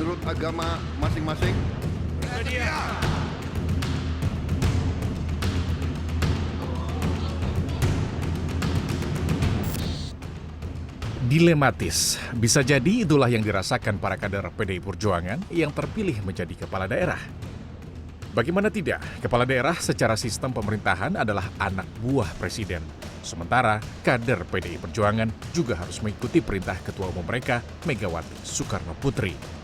menurut agama masing-masing? Dilematis, bisa jadi itulah yang dirasakan para kader PDI Perjuangan yang terpilih menjadi kepala daerah. Bagaimana tidak, kepala daerah secara sistem pemerintahan adalah anak buah presiden. Sementara kader PDI Perjuangan juga harus mengikuti perintah ketua umum mereka, Megawati Soekarno Putri.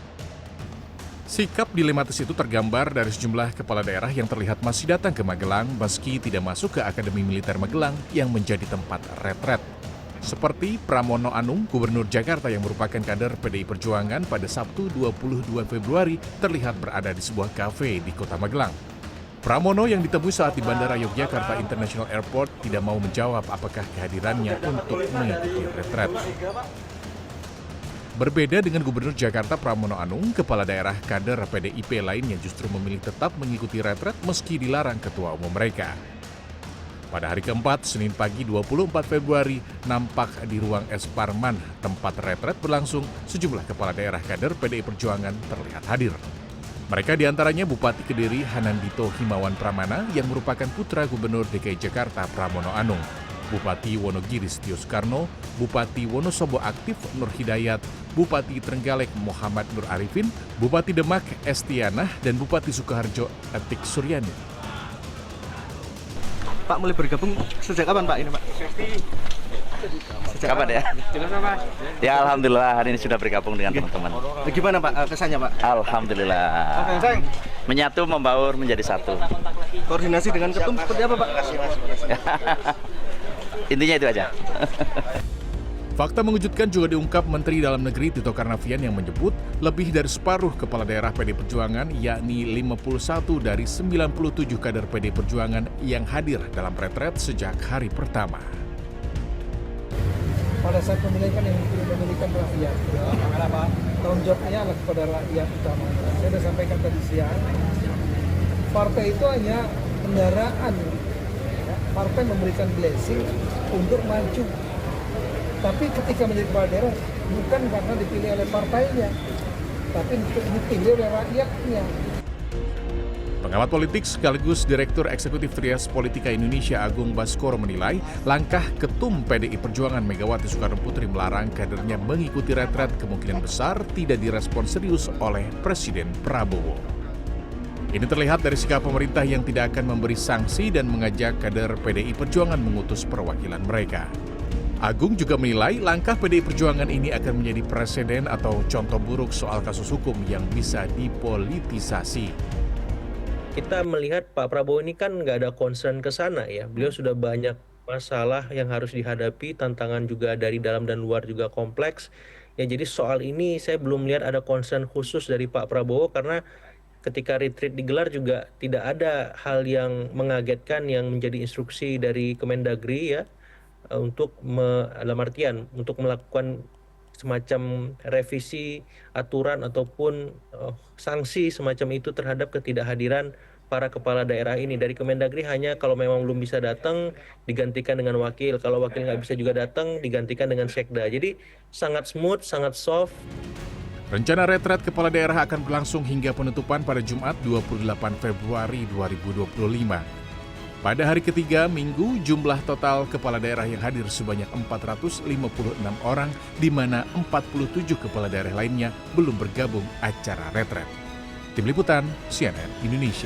Sikap dilematis itu tergambar dari sejumlah kepala daerah yang terlihat masih datang ke Magelang meski tidak masuk ke Akademi Militer Magelang yang menjadi tempat retret. Seperti Pramono Anung, Gubernur Jakarta yang merupakan kader PDI Perjuangan pada Sabtu 22 Februari terlihat berada di sebuah kafe di kota Magelang. Pramono yang ditemui saat di Bandara Yogyakarta International Airport tidak mau menjawab apakah kehadirannya untuk mengikuti retret. Berbeda dengan Gubernur Jakarta Pramono Anung, kepala daerah kader PDIP lainnya justru memilih tetap mengikuti retret meski dilarang ketua umum mereka. Pada hari keempat, Senin pagi 24 Februari, nampak di ruang Es Parman, tempat retret berlangsung, sejumlah kepala daerah kader PDI Perjuangan terlihat hadir. Mereka diantaranya Bupati Kediri Hanandito Himawan Pramana yang merupakan putra Gubernur DKI Jakarta Pramono Anung, Bupati Wonogiri Setio Soekarno, Bupati Wonosobo Aktif Nur Hidayat, Bupati Trenggalek Muhammad Nur Arifin, Bupati Demak Estianah, dan Bupati Sukoharjo Atik Suryani. Pak mulai bergabung sejak kapan Pak ini Pak? Sejak kapan ya? Ya alhamdulillah hari ini sudah bergabung dengan teman-teman. Gimana Pak kesannya Pak? Alhamdulillah. Menyatu membaur menjadi satu. Koordinasi dengan ketum seperti apa Pak? Intinya itu aja. Fakta mengejutkan juga diungkap Menteri Dalam Negeri Tito Karnavian yang menyebut lebih dari separuh kepala daerah PDI Perjuangan, yakni 51 dari 97 kader PDI Perjuangan yang hadir dalam retret sejak hari pertama. Pada saat pemilihan yang memilihkan rakyat, tanggung jawabnya adalah kepada rakyat utama. Saya sudah sampaikan tadi siang, partai itu hanya kendaraan. Partai memberikan blessing untuk maju. Tapi ketika menjadi kepala daerah bukan karena dipilih oleh partainya, tapi dipilih oleh rakyatnya. Pengamat politik sekaligus Direktur Eksekutif Trias Politika Indonesia Agung Baskoro menilai langkah Ketum PDI Perjuangan Megawati Soekarno Putri melarang kadernya mengikuti retret kemungkinan besar tidak direspon serius oleh Presiden Prabowo. Ini terlihat dari sikap pemerintah yang tidak akan memberi sanksi dan mengajak kader PDI Perjuangan mengutus perwakilan mereka. Agung juga menilai langkah PDI Perjuangan ini akan menjadi presiden atau contoh buruk soal kasus hukum yang bisa dipolitisasi. Kita melihat Pak Prabowo ini kan nggak ada concern ke sana ya. Beliau sudah banyak masalah yang harus dihadapi, tantangan juga dari dalam dan luar juga kompleks. Ya jadi soal ini saya belum melihat ada concern khusus dari Pak Prabowo karena ketika retreat digelar juga tidak ada hal yang mengagetkan yang menjadi instruksi dari Kemendagri ya. Untuk dalam artian untuk melakukan semacam revisi aturan ataupun sanksi semacam itu terhadap ketidakhadiran para kepala daerah ini. Dari Kemendagri hanya kalau memang belum bisa datang digantikan dengan wakil, kalau wakil nggak bisa juga datang digantikan dengan sekda. Jadi sangat smooth, sangat soft. Rencana retret kepala daerah akan berlangsung hingga penutupan pada Jumat 28 Februari 2025. Pada hari ketiga minggu, jumlah total kepala daerah yang hadir sebanyak 456 orang, di mana 47 kepala daerah lainnya belum bergabung acara retret. Tim Liputan, CNN Indonesia.